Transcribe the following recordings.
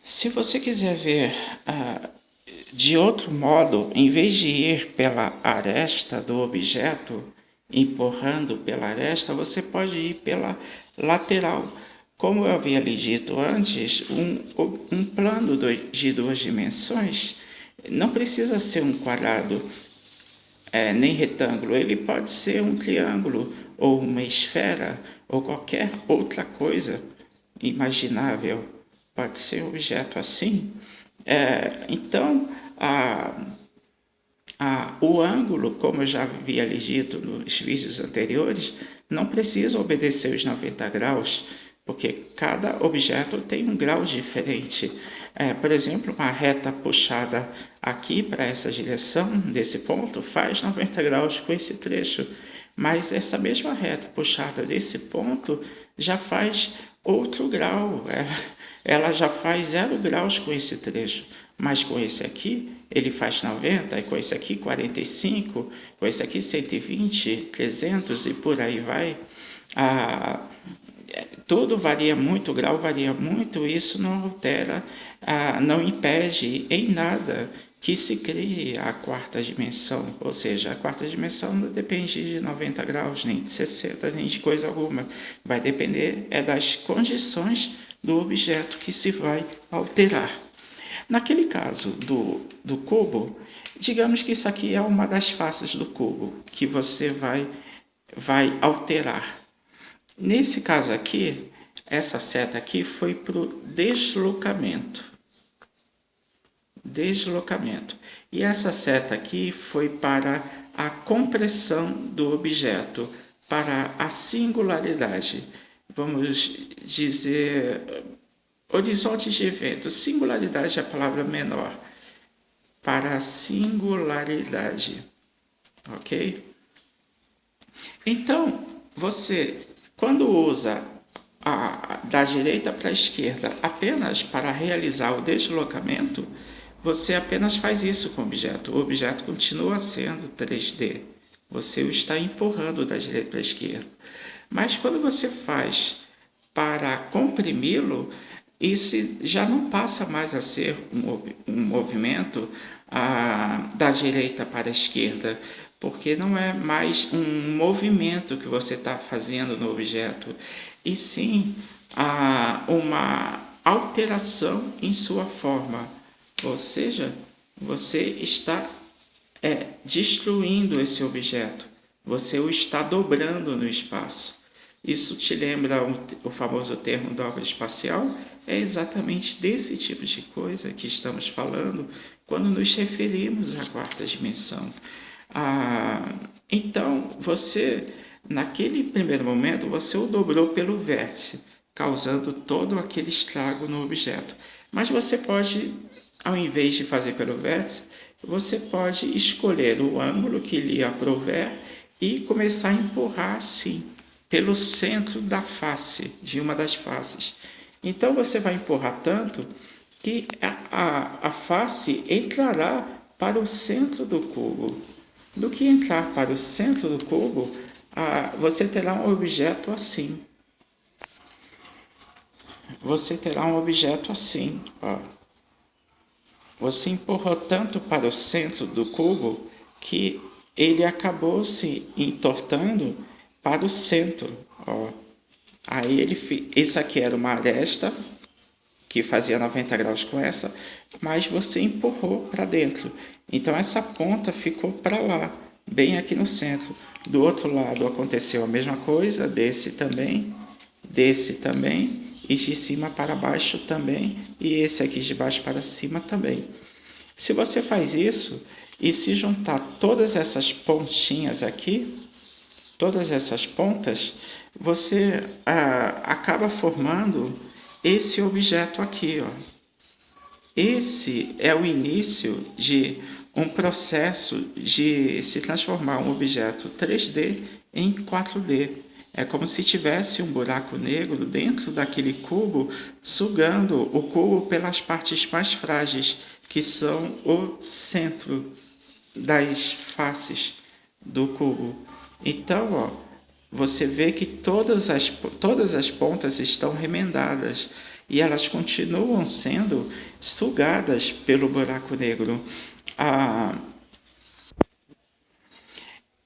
Se você quiser ver de outro modo, em vez de ir pela aresta do objeto, empurrando pela aresta, você pode ir pela lateral. Como eu havia lhe dito antes, um plano de duas dimensões não precisa ser um quadrado nem retângulo, ele pode ser um triângulo ou uma esfera ou qualquer outra coisa imaginável, pode ser um objeto assim. Então, o ângulo, como eu já havia lhe dito nos vídeos anteriores, não precisa obedecer os 90 graus, porque cada objeto tem um grau diferente. Por exemplo, uma reta puxada aqui para essa direção, desse ponto, faz 90 graus com esse trecho. Mas essa mesma reta puxada desse ponto já faz outro grau. Ela já faz 0 graus com esse trecho. Mas com esse aqui, ele faz 90, e com esse aqui 45, com esse aqui 120, 300 e por aí vai. Tudo varia muito, o grau varia muito, isso não altera, não impede em nada que se crie a quarta dimensão, ou seja, a quarta dimensão não depende de 90 graus, nem de 60, nem de coisa alguma, vai depender das condições do objeto que se vai alterar. Naquele caso do cubo, digamos que isso aqui é uma das faces do cubo que você vai alterar. Nesse caso aqui, essa seta aqui foi para o deslocamento. E essa seta aqui foi para a compressão do objeto, para a singularidade. Vamos dizer, horizonte de evento. Singularidade é a palavra menor. Para a singularidade. Ok? Então, você, quando usa da direita para a esquerda apenas para realizar o deslocamento, você apenas faz isso com o objeto. O objeto continua sendo 3D. Você o está empurrando da direita para a esquerda. Mas quando você faz para comprimi-lo, isso já não passa mais a ser um movimento da direita para a esquerda, porque não é mais um movimento que você está fazendo no objeto, e sim uma alteração em sua forma. Ou seja, você está destruindo esse objeto, você o está dobrando no espaço. Isso te lembra o famoso termo dobra espacial? É exatamente desse tipo de coisa que estamos falando quando nos referimos à quarta dimensão. Então, você, naquele primeiro momento, você o dobrou pelo vértice, causando todo aquele estrago no objeto. Mas você pode, ao invés de fazer pelo vértice, você pode escolher o ângulo que lhe aprouver e começar a empurrar assim, pelo centro da face, de uma das faces. Então você vai empurrar tanto que a face entrará para o centro do cubo. Do que entrar para o centro do cubo, você terá um objeto assim. Você terá um objeto assim, ó. Você empurrou tanto para o centro do cubo que ele acabou se entortando para o centro, ó. Aí isso aqui era uma aresta que fazia 90 graus com essa, mas você empurrou para dentro. Então essa ponta ficou para lá, bem aqui no centro. Do outro lado aconteceu a mesma coisa, desse também, e de cima para baixo também, e esse aqui de baixo para cima também. Se você faz isso e se juntar todas essas pontinhas aqui, todas essas pontas, você acaba formando esse objeto aqui, ó. Esse é o início de um processo de se transformar um objeto 3D em 4D. É como se tivesse um buraco negro dentro daquele cubo, sugando o cubo pelas partes mais frágeis, que são o centro das faces do cubo. Então, ó, você vê que todas as pontas estão remendadas. e elas continuam sendo sugadas pelo buraco negro.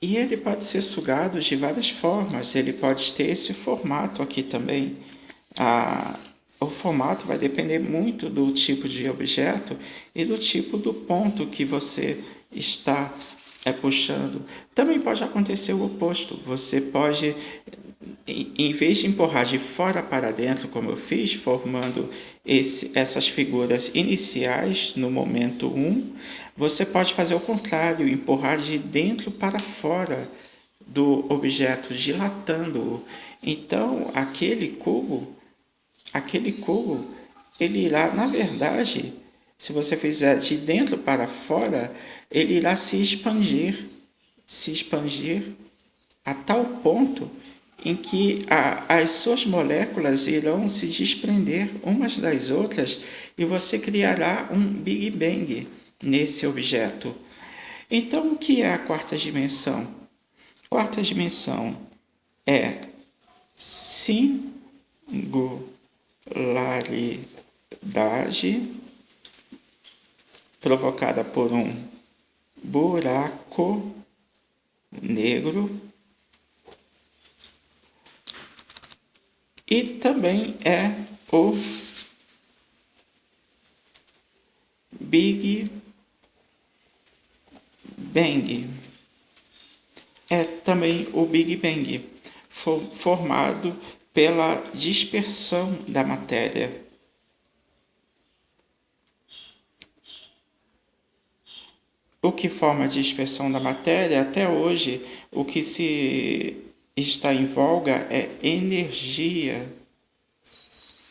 E ele pode ser sugado de várias formas, ele pode ter esse formato aqui também. O formato vai depender muito do tipo de objeto e do tipo do ponto que você está puxando. Também pode acontecer o oposto, você pode, em vez de empurrar de fora para dentro, como eu fiz, formando essas figuras iniciais no momento 1, você pode fazer o contrário, empurrar de dentro para fora do objeto, dilatando-o. Então, aquele cubo, ele irá, na verdade, se você fizer de dentro para fora, ele irá se expandir a tal ponto em que as suas moléculas irão se desprender umas das outras e você criará um Big Bang nesse objeto. Então, o que é a quarta dimensão? Quarta dimensão é singularidade provocada por um buraco negro e também é o Big Bang. É também o Big Bang, formado pela dispersão da matéria. O que forma a dispersão da matéria, até hoje, o que se está em voga é energia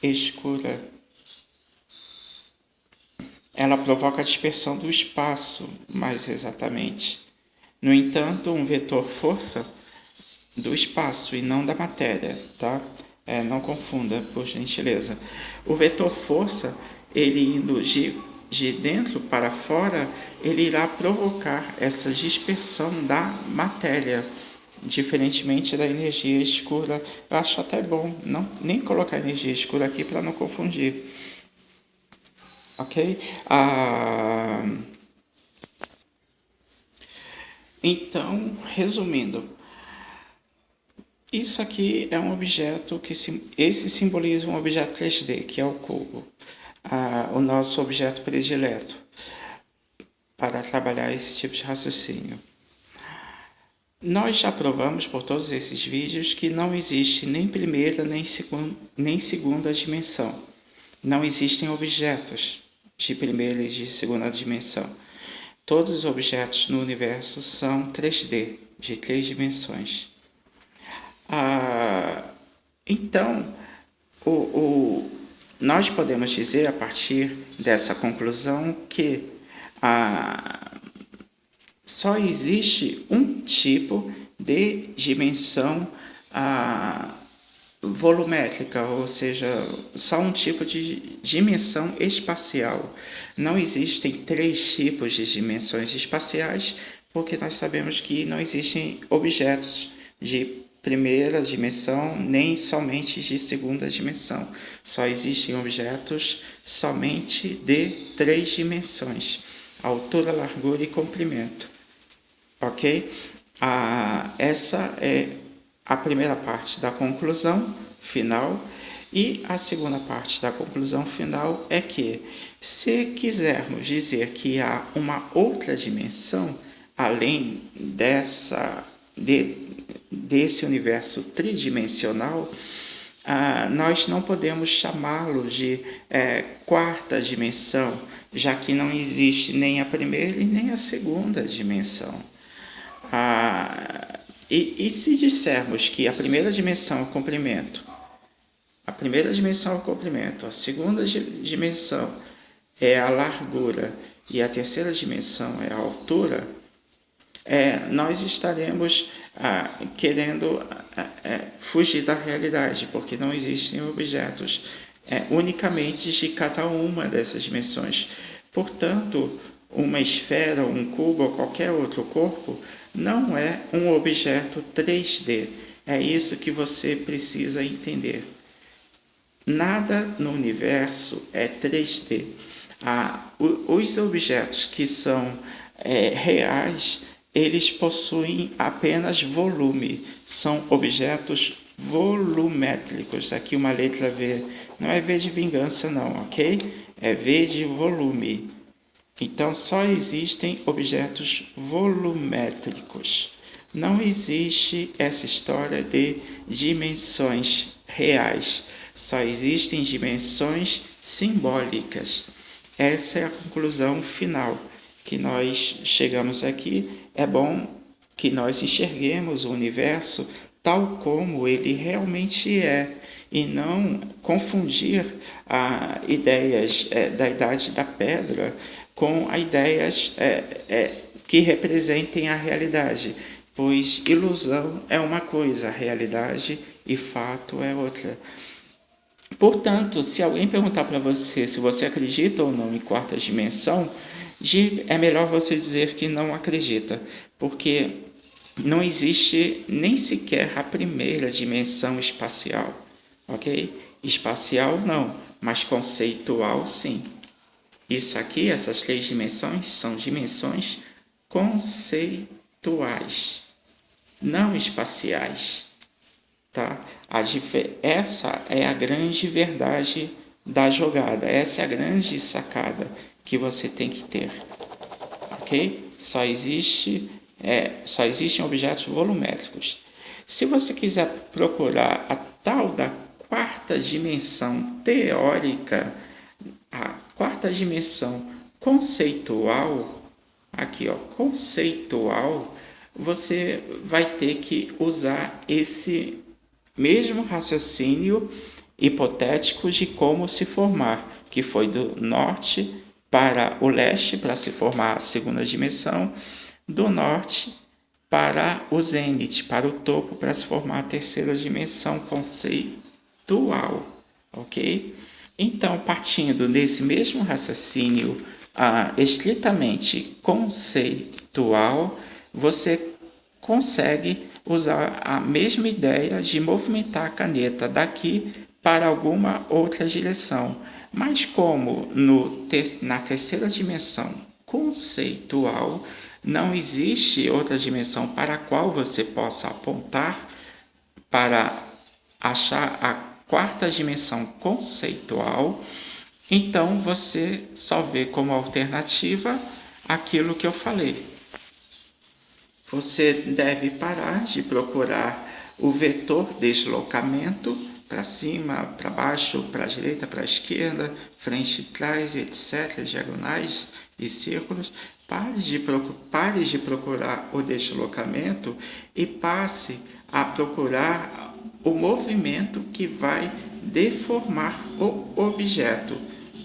escura. Ela provoca a dispersão do espaço, mais exatamente. No entanto, um vetor força do espaço e não da matéria, tá? Não confunda, por gentileza. O vetor força, ele indo de dentro para fora, ele irá provocar essa dispersão da matéria, diferentemente da energia escura. Eu acho até bom nem colocar energia escura aqui para não confundir. Ok? Então, resumindo, isso aqui é um objeto esse simboliza um objeto 3D, que é o cubo, o nosso objeto predileto para trabalhar esse tipo de raciocínio. Nós já provamos por todos esses vídeos que não existe nem primeira nem segunda dimensão. Não existem objetos de primeira e de segunda dimensão. Todos os objetos no universo são 3D, de 3 dimensões. Então, nós podemos dizer, a partir dessa conclusão, que só existe um tipo de dimensão volumétrica, ou seja, só um tipo de dimensão espacial. Não existem 3 tipos de dimensões espaciais, porque nós sabemos que não existem objetos de primeira dimensão, nem somente de segunda dimensão. Só existem objetos somente de 3 dimensões: altura, largura e comprimento. Ok? Essa é a primeira parte da conclusão final. E a segunda parte da conclusão final é que, se quisermos dizer que há uma outra dimensão, além desse universo tridimensional, nós não podemos chamá-lo de quarta dimensão, já que não existe nem a primeira e nem a segunda dimensão. E se dissermos que a primeira dimensão é o comprimento, a segunda dimensão é a largura e a terceira dimensão é a altura, nós estaremos querendo fugir da realidade, porque não existem objetos unicamente de cada uma dessas dimensões. Portanto, uma esfera, um cubo ou qualquer outro corpo não é um objeto 3D. É isso que você precisa entender. Nada no universo é 3D. Os objetos que são reais, eles possuem apenas volume, são objetos volumétricos. Aqui uma letra V, não é V de vingança não, ok? É V de volume. Então só existem objetos volumétricos. Não existe essa história de dimensões reais, só existem dimensões simbólicas. Essa é a conclusão final que nós chegamos aqui. É bom que nós enxerguemos o universo tal como ele realmente é e não confundir ideias da Idade da Pedra com ideias que representem a realidade, pois ilusão é uma coisa, realidade e fato é outra. Portanto, se alguém perguntar para você se você acredita ou não em quarta dimensão, é melhor você dizer que não acredita, porque não existe nem sequer a primeira dimensão espacial, ok? Espacial não, mas conceitual sim. Isso aqui, essas 3 dimensões, são dimensões conceituais, não espaciais. Tá? Essa é a grande verdade da jogada, essa é a grande sacada que você tem que ter, ok? Só existem objetos volumétricos. Se você quiser procurar a tal da quarta dimensão teórica, a quarta dimensão conceitual, aqui ó, conceitual, você vai ter que usar esse mesmo raciocínio hipotético de como se formar, que foi do norte para o leste para se formar a segunda dimensão, do norte para o zênite, para o topo para se formar a terceira dimensão conceitual, ok? Então, partindo desse mesmo raciocínio estritamente conceitual, você consegue usar a mesma ideia de movimentar a caneta daqui para alguma outra direção. Mas como na terceira dimensão conceitual não existe outra dimensão para a qual você possa apontar para achar a quarta dimensão conceitual, então você só vê como alternativa aquilo que eu falei. Você deve parar de procurar o vetor deslocamento para cima, para baixo, para a direita, para a esquerda, frente e trás, etc., diagonais e círculos. Pare de procurar o deslocamento e passe a procurar o movimento que vai deformar o objeto,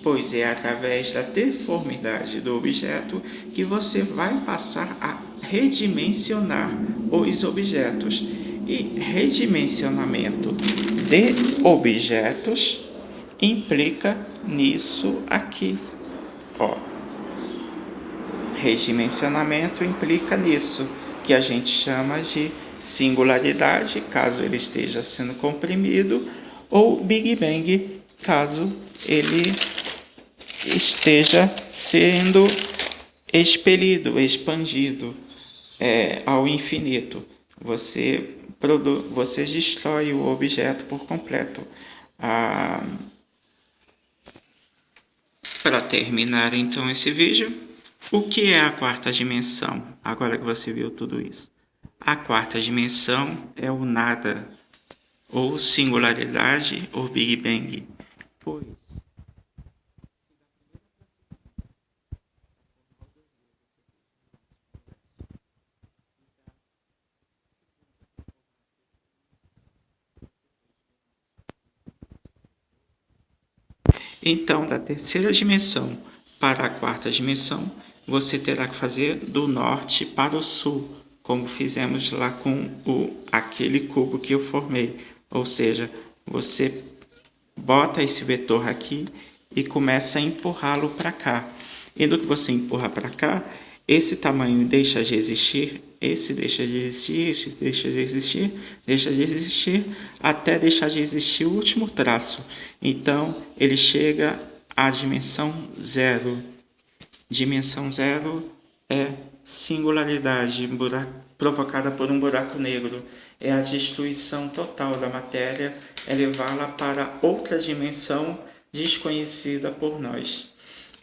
pois é através da deformidade do objeto que você vai passar a redimensionar os objetos. E redimensionamento de objetos implica nisso aqui. Ó, redimensionamento implica nisso, que a gente chama de singularidade, caso ele esteja sendo comprimido, ou Big Bang, caso ele esteja sendo expelido, expandido ao infinito. Você destrói o objeto por completo. Para terminar então esse vídeo, o que é a quarta dimensão? Agora que você viu tudo isso. A quarta dimensão é o nada, ou singularidade, ou Big Bang. Pois então, da terceira dimensão para a quarta dimensão, você terá que fazer do norte para o sul, como fizemos lá com aquele cubo que eu formei. Ou seja, você bota esse vetor aqui e começa a empurrá-lo para cá. E no que você empurra para cá, esse tamanho deixa de existir, esse deixa de existir, esse deixa de existir, até deixar de existir o último traço. Então, ele chega à dimensão zero. Dimensão zero é singularidade provocada por um buraco negro. É a destruição total da matéria, é levá-la para outra dimensão desconhecida por nós.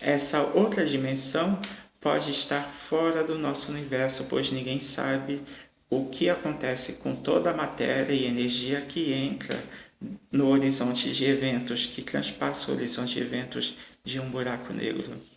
Essa outra dimensão pode estar fora do nosso universo, pois ninguém sabe o que acontece com toda a matéria e energia que entra no horizonte de eventos, que transpassa o horizonte de eventos de um buraco negro.